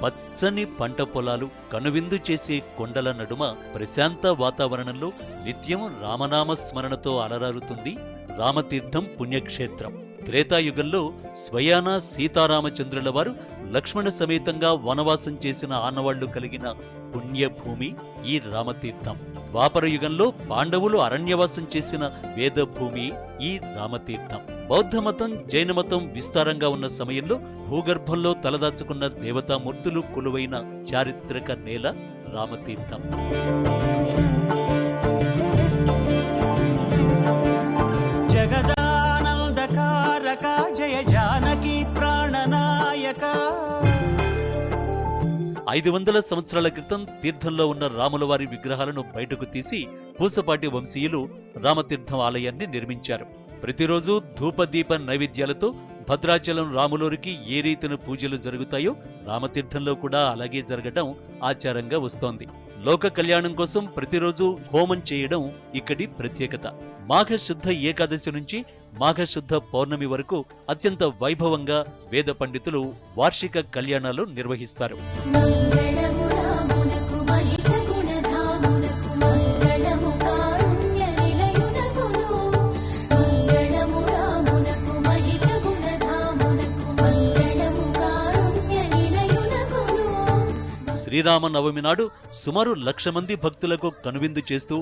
పచ్చని పంట పొలాలు, కనువిందు చేసే కొండల నడుమ ప్రశాంత వాతావరణంలో నిత్యం రామనామ స్మరణతో అలరారుతుంది రామతీర్థం పుణ్యక్షేత్రం. త్రేతాయుగంలో స్వయాన సీతారామచంద్రుల వారు లక్ష్మణ సమేతంగా వనవాసం చేసిన ఆనవాళ్లు కలిగిన పుణ్యభూమి ఈ రామతీర్థం. ద్వాపర యుగంలో పాండవులు అరణ్యవాసం చేసిన వేదభూమి ఈ రామతీర్థం. బౌద్ధమతం, జైనమతం విస్తారంగా ఉన్న సమయంలో భూగర్భంలో తలదాచుకున్న దేవతామూర్తులు కొలువైన చారిత్రక నేల రామతీర్థం. జగదానందకారక జయ జానకి ప్రాణనాయక. 500 సంవత్సరాల క్రితం తీర్థంలో ఉన్న రాములవారి విగ్రహాలను బయటకు తీసి పూసపాటి వంశీయులు రామతీర్థం ఆలయాన్ని నిర్మించారు. ప్రతిరోజు ధూపదీప నైవేద్యాలతో భద్రాచలం రాములూరికి ఏ రీతిన పూజలు జరుగుతాయో రామతీర్థంలో కూడా అలాగే జరగడం ఆచారంగా వస్తోంది. లోక కళ్యాణం కోసం ప్రతిరోజు హోమం చేయడం ఇక్కడి ప్రత్యేకత. మాఘశుద్ధ ఏకాదశి నుంచి మాఘశుద్ధ పౌర్ణమి వరకు అత్యంత వైభవంగా వేద పండితులు వార్షిక కళ్యాణాలు నిర్వహిస్తారు. శ్రీరామనవమి నాడు సుమారు 1,00,000 మంది భక్తులకు కనువిందు చేస్తూ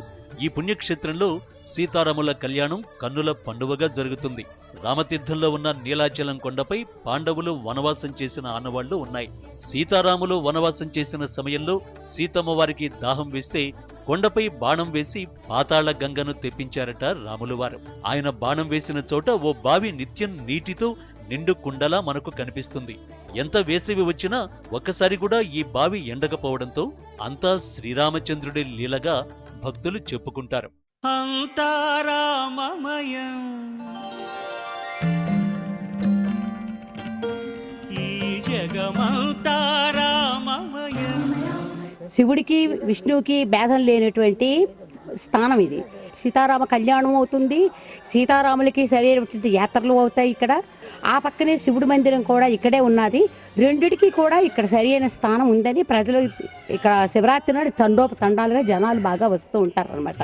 ఈ పుణ్యక్షేత్రంలో సీతారాముల కళ్యాణం కన్నుల పండువగా జరుగుతుంది. రామతీర్థంలో ఉన్న నీలాచలం కొండపై పాండవులు వనవాసం చేసిన ఆనవాళ్లు ఉన్నాయి. సీతారాములు వనవాసం చేసిన సమయంలో సీతమ్మ వారికి దాహం వేస్తే కొండపై బాణం వేసి పాతాళ గంగను తెప్పించారట రాములువారు. ఆయన బాణం వేసిన చోట ఓ బావి నిత్యం నీటితో నిండు కుండలా మనకు కనిపిస్తుంది. ఎంత వేసవి వచ్చినా ఒక్కసారి కూడా ఈ బావి ఎండకపోవడంతో అంతా శ్రీరామచంద్రుడి లీలగా భక్తులు చెప్పుకుంటారు. అంతారామమయం ఈ జగమంతారామమయం. శివుడికి విష్ణువుకి భేదం లేనటువంటి స్థానం ఇది. సీతారామ కళ్యాణం అవుతుంది, సీతారాములకి సరైనటువంటి యాత్రలు అవుతాయి ఇక్కడ. ఆ పక్కనే శివుడి మందిరం కూడా ఇక్కడే ఉన్నది. రెండిటికి కూడా ఇక్కడ సరైన స్థానం ఉందని ప్రజలు ఇక్కడ శివరాత్రి నాడు తండోపతండాలుగా జనాలు బాగా వస్తూ ఉంటారు అన్నమాట.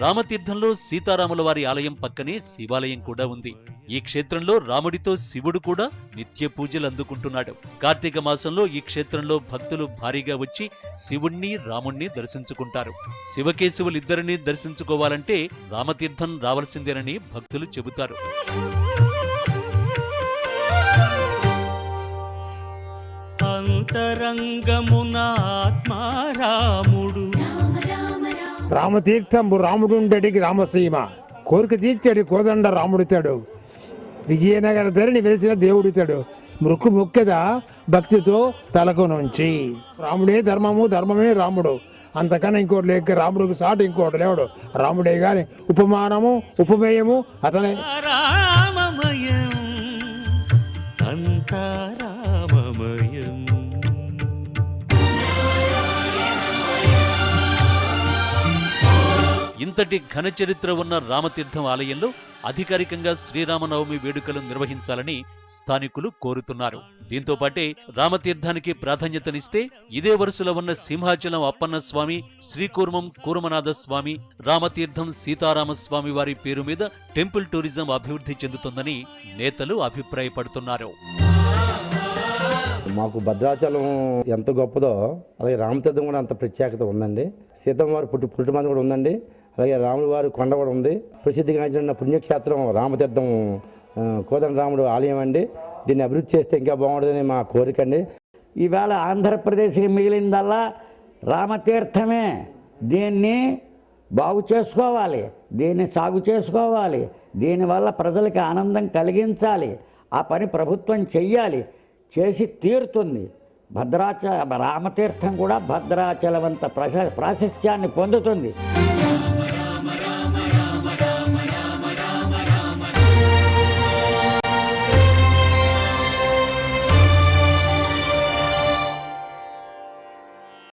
రామతీర్థంలో సీతారాముల వారి ఆలయం పక్కనే శివాలయం కూడా ఉంది. ఈ క్షేత్రంలో రాముడితో శివుడు కూడా నిత్య పూజలు అందుకుంటున్నాడు. కార్తీక మాసంలో ఈ క్షేత్రంలో భక్తులు భారీగా వచ్చి శివుణ్ణి, రాముణ్ణి దర్శించుకుంటారు. శివకేశవులిద్దరినీ దర్శించుకోవాలంటే రామతీర్థం రావాల్సిందేనని భక్తులు చెబుతారు. అంతరంగమున ఆత్మారాముడు రామతీర్థంబు రాముడుండడికి రామసీమ, కోరిక తీర్చాడు కోదండ రాముడితాడు, విజయనగర ధరిని వెలిసిన దేవుడితాడు, మృక్కు ముఖ్యద భక్తితో తలకు నుంచి. రాముడే ధర్మము, ధర్మమే రాముడు, అంతకన్నా ఇంకోటి లేక రాముడికి సాటి ఇంకోటి లేవడు. రాముడే గాని ఉపమానము ఉపమేయము అతనే. ఇంతటి ఘన చరిత్ర ఉన్న రామతీర్థం ఆలయంలో అధికారికంగా శ్రీరామనవమి వేడుకలు నిర్వహించాలని స్థానికులు కోరుతున్నారు. దీంతో పాటే రామతీర్థానికి ప్రాధాన్యతనిస్తే ఇదే వరుసలో ఉన్న సింహాచలం అప్పన్న స్వామి, శ్రీకూర్మం కూర్మనాథ స్వామి, రామతీర్థం సీతారామస్వామి వారి పేరు మీద టెంపుల్ టూరిజం అభివృద్ధి చెందుతుందని నేతలు అభిప్రాయపడుతున్నారు. మాకు భద్రాచలం ఎంత గొప్పదో అలాగే రామతీర్థం కూడా అంత ప్రత్యేకత ఉందండి. సీతమ్మ వారి పుట్టుమంది కూడా ఉందండి. అలాగే రాముల వారి కొండ కూడా ఉంది. ప్రసిద్ధిగాంచిన పుణ్యక్షేత్రం రామతీర్థం కోదండ రాముడు ఆలయం అండి. దీన్ని అభివృద్ధి చేస్తే ఇంకా బాగుంటుందని మా కోరిక అండి. ఈవేళ ఆంధ్రప్రదేశ్కి మిగిలిందల్లా రామతీర్థమే. దీన్ని బాగు చేసుకోవాలి, దీన్ని సాగు చేసుకోవాలి, దీనివల్ల ప్రజలకి ఆనందం కలిగించాలి. ఆ పని ప్రభుత్వం చెయ్యాలి, చేసి తీరుతుంది. రామతీర్థం కూడా భద్రాచలవంత ప్రాశస్త్యాన్ని పొందుతుంది.